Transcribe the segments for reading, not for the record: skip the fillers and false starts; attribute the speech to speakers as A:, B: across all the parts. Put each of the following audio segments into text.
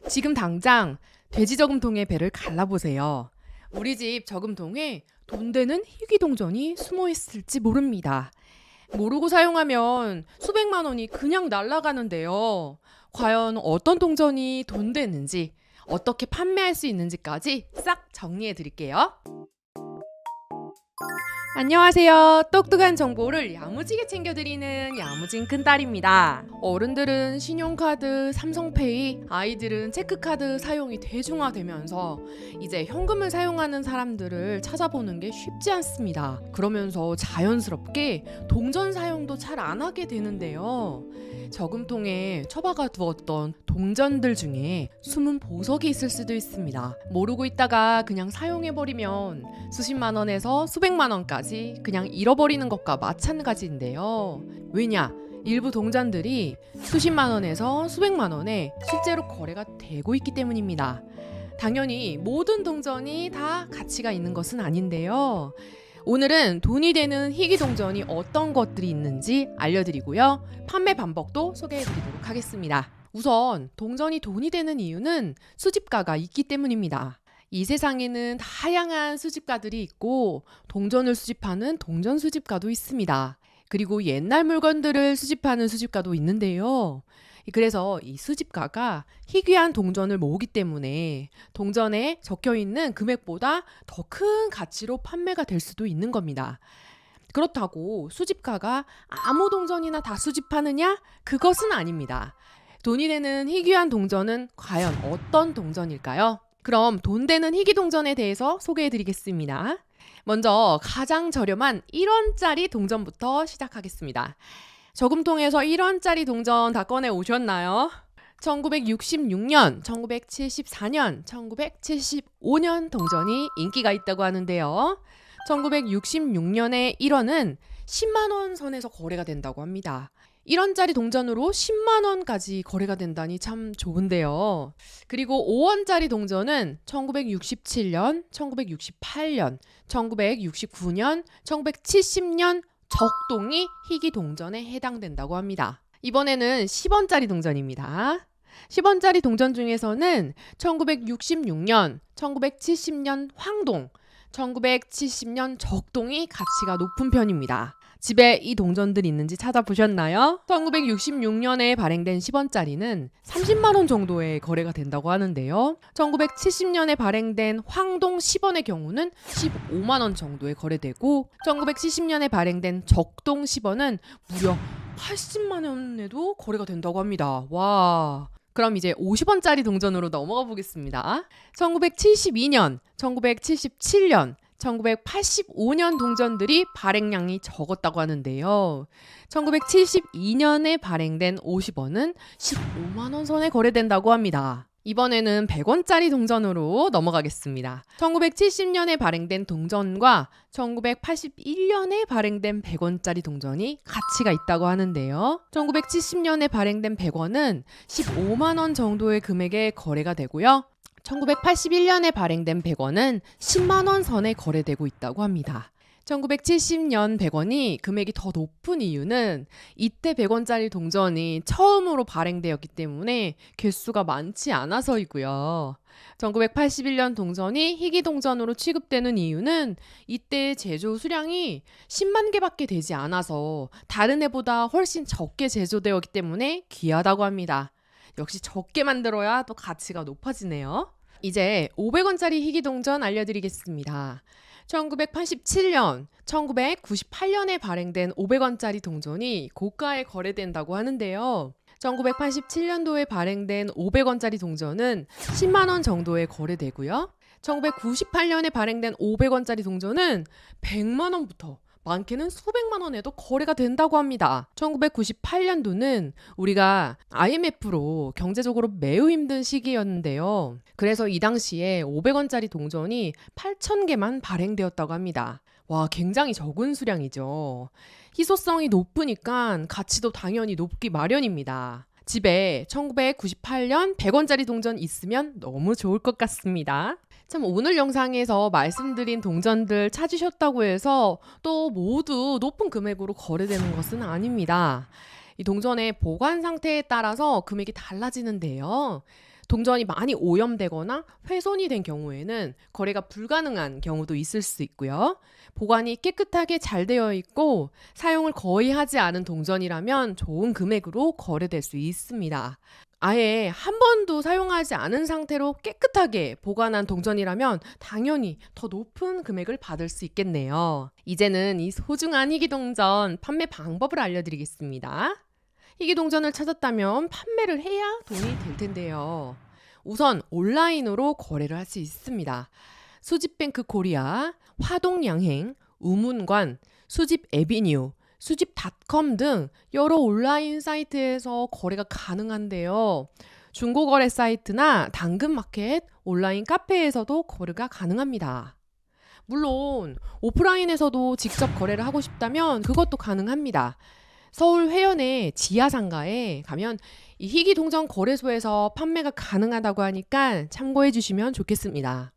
A: 지금 당장 돼지 저금통에 배를 갈라보세요. 우리 집 저금통에 돈 되는 희귀동전이 숨어 있을지 모릅니다. 모르고 사용하면 수백만 원이 그냥 날아가는데요. 과연 어떤 동전이 돈 되는지, 어떻게 판매할 수 있는지까지 싹 정리해 드릴게요. 안녕하세요. 똑똑한 정보를 야무지게 챙겨드리는 야무진 큰딸입니다. 어른들은 신용카드, 삼성페이, 아이들은 체크카드 사용이 대중화되면서 이제 현금을 사용하는 사람들을 찾아보는 게 쉽지 않습니다. 그러면서 자연스럽게 동전 사용도 잘 안 하게 되는데요. 저금통에 처박아 두었던 동전들 중에 숨은 보석이 있을 수도 있습니다. 모르고 있다가 그냥 사용해버리면 수십만 원에서 수백만 원까지 그냥 잃어버리는 것과 마찬가지인데요. 왜냐? 일부 동전들이 수십만 원에서 수백만 원에 실제로 거래가 되고 있기 때문입니다. 당연히 모든 동전이 다 가치가 있는 것은 아닌데요. 오늘은 돈이 되는 희귀동전이 어떤 것들이 있는지 알려드리고요. 판매 방법도 소개해드리도록 하겠습니다. 우선 동전이 돈이 되는 이유는 수집가가 있기 때문입니다. 이 세상에는 다양한 수집가들이 있고 동전을 수집하는 동전 수집가도 있습니다. 그리고 옛날 물건들을 수집하는 수집가도 있는데요. 그래서 이 수집가가 희귀한 동전을 모으기 때문에 동전에 적혀있는 금액보다 더 큰 가치로 판매가 될 수도 있는 겁니다. 그렇다고 수집가가 아무 동전이나 다 수집하느냐? 그것은 아닙니다. 돈이 되는 희귀한 동전은 과연 어떤 동전일까요? 그럼 돈 되는 희귀 동전에 대해서 소개해 드리겠습니다. 먼저 가장 저렴한 1원짜리 동전부터 시작하겠습니다. 저금통에서 1원짜리 동전 다 꺼내 오셨나요? 1966년, 1974년, 1975년 동전이 인기가 있다고 하는데요. 1966년에 1원은 10만 원 선에서 거래가 된다고 합니다. 1원짜리 동전으로 10만 원까지 거래가 된다니 참 좋은데요. 그리고 5원짜리 동전은 1967년, 1968년, 1969년, 1970년 적동이 희귀 동전에 해당된다고 합니다. 이번에는 10원짜리 동전입니다. 10원짜리 동전 중에서는 1966년, 1970년 황동, 1970년 적동이 가치가 높은 편입니다. 집에 이 동전들이 있는지 찾아보셨나요? 1966년에 발행된 10원짜리는 30만 원 정도의 거래가 된다고 하는데요. 1970년에 발행된 황동 10원의 경우는 15만 원 정도에 거래되고 1970년에 발행된 적동 10원은 무려 80만 원에도 거래가 된다고 합니다. 와. 그럼 이제 50원짜리 동전으로 넘어가 보겠습니다. 1972년, 1977년, 1985년 동전들이 발행량이 적었다고 하는데요. 1972년에 발행된 50원은 15만 원 선에 거래된다고 합니다. 이번에는 100원짜리 동전으로 넘어가겠습니다. 1970년에 발행된 동전과 1981년에 발행된 100원짜리 동전이 가치가 있다고 하는데요. 1970년에 발행된 100원은 15만 원 정도의 금액에 거래가 되고요. 1981년에 발행된 100원은 10만 원 선에 거래되고 있다고 합니다. 1970년 100원이 금액이 더 높은 이유는 이때 100원짜리 동전이 처음으로 발행되었기 때문에 개수가 많지 않아서이고요. 1981년 동전이 희귀 동전으로 취급되는 이유는 이때 제조 수량이 10만 개밖에 되지 않아서 다른 해보다 훨씬 적게 제조되었기 때문에 귀하다고 합니다. 역시 적게 만들어야 또 가치가 높아지네요. 이제 500원짜리 희귀 동전 알려드리겠습니다. 1987년, 1998년에 발행된 500원짜리 동전이 고가에 거래된다고 하는데요. 1987년도에 발행된 500원짜리 동전은 10만 원 정도에 거래되고요. 1998년에 발행된 500원짜리 동전은 100만 원부터 많게는 수백만 원에도 거래가 된다고 합니다. 1998년도는 우리가 IMF로 경제적으로 매우 힘든 시기였는데요. 그래서 이 당시에 500원짜리 동전이 8,000개만 발행되었다고 합니다. 와, 굉장히 적은 수량이죠. 희소성이 높으니까 가치도 당연히 높기 마련입니다. 집에 1998년 100원짜리 동전 있으면 너무 좋을 것 같습니다. 참 오늘 영상에서 말씀드린 동전들 찾으셨다고 해서 또 모두 높은 금액으로 거래되는 것은 아닙니다. 이 동전의 보관 상태에 따라서 금액이 달라지는데요. 동전이 많이 오염되거나 훼손이 된 경우에는 거래가 불가능한 경우도 있을 수 있고요. 보관이 깨끗하게 잘 되어 있고 사용을 거의 하지 않은 동전이라면 좋은 금액으로 거래될 수 있습니다. 아예 한 번도 사용하지 않은 상태로 깨끗하게 보관한 동전이라면 당연히 더 높은 금액을 받을 수 있겠네요. 이제는 이 소중한 희귀동전 판매 방법을 알려드리겠습니다. 희귀동전을 찾았다면 판매를 해야 돈이 될 텐데요. 우선 온라인으로 거래를 할 수 있습니다. 수집뱅크 코리아, 화동양행, 우문관, 수집 에비뉴, 수집닷컴 등 여러 온라인 사이트에서 거래가 가능한데요. 중고거래 사이트나 당근마켓, 온라인 카페에서도 거래가 가능합니다. 물론 오프라인에서도 직접 거래를 하고 싶다면 그것도 가능합니다. 서울 회원의 지하상가에 가면 이 희귀동전 거래소에서 판매가 가능하다고 하니까 참고해 주시면 좋겠습니다.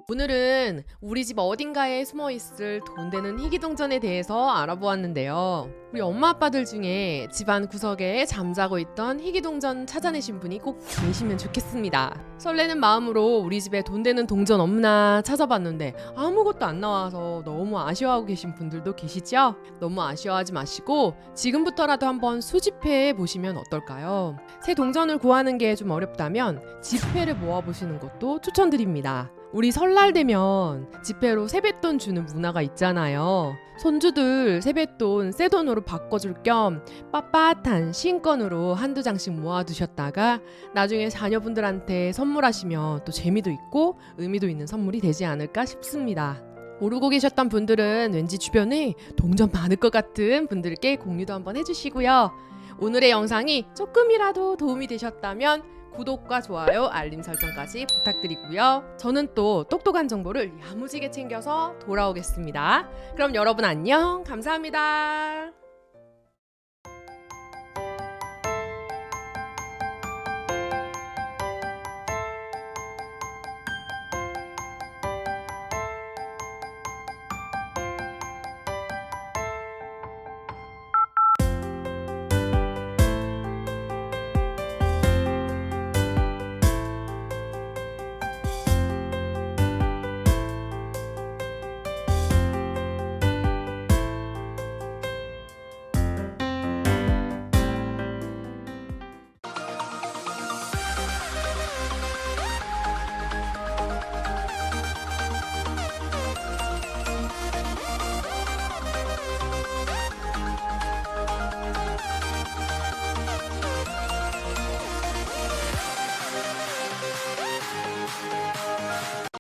A: 오늘은 우리 집 어딘가에 숨어있을 돈 되는 희귀동전에 대해서 알아보았는데요. 우리 엄마 아빠들 중에 집안 구석에 잠자고 있던 희귀동전 찾아내신 분이 꼭 계시면 좋겠습니다. 설레는 마음으로 우리 집에 돈 되는 동전 없나 찾아봤는데 아무것도 안 나와서 너무 아쉬워하고 계신 분들도 계시죠? 너무 아쉬워하지 마시고 지금부터라도 한번 수집해 보시면 어떨까요? 새 동전을 구하는 게 좀 어렵다면 지폐를 모아보시는 것도 추천드립니다. 우리 설날 되면 지폐로 세뱃돈 주는 문화가 있잖아요. 손주들 세뱃돈 새 돈으로 바꿔줄 겸 빳빳한 신권으로 한두 장씩 모아두셨다가 나중에 자녀분들한테 선물하시면 또 재미도 있고 의미도 있는 선물이 되지 않을까 싶습니다. 모르고 계셨던 분들은 왠지 주변에 동전 많을 것 같은 분들께 공유도 한번 해주시고요. 오늘의 영상이 조금이라도 도움이 되셨다면 구독과 좋아요, 알림 설정까지 부탁드리고요. 저는 또 똑똑한 정보를 야무지게 챙겨서 돌아오겠습니다. 그럼 여러분 안녕, 감사합니다.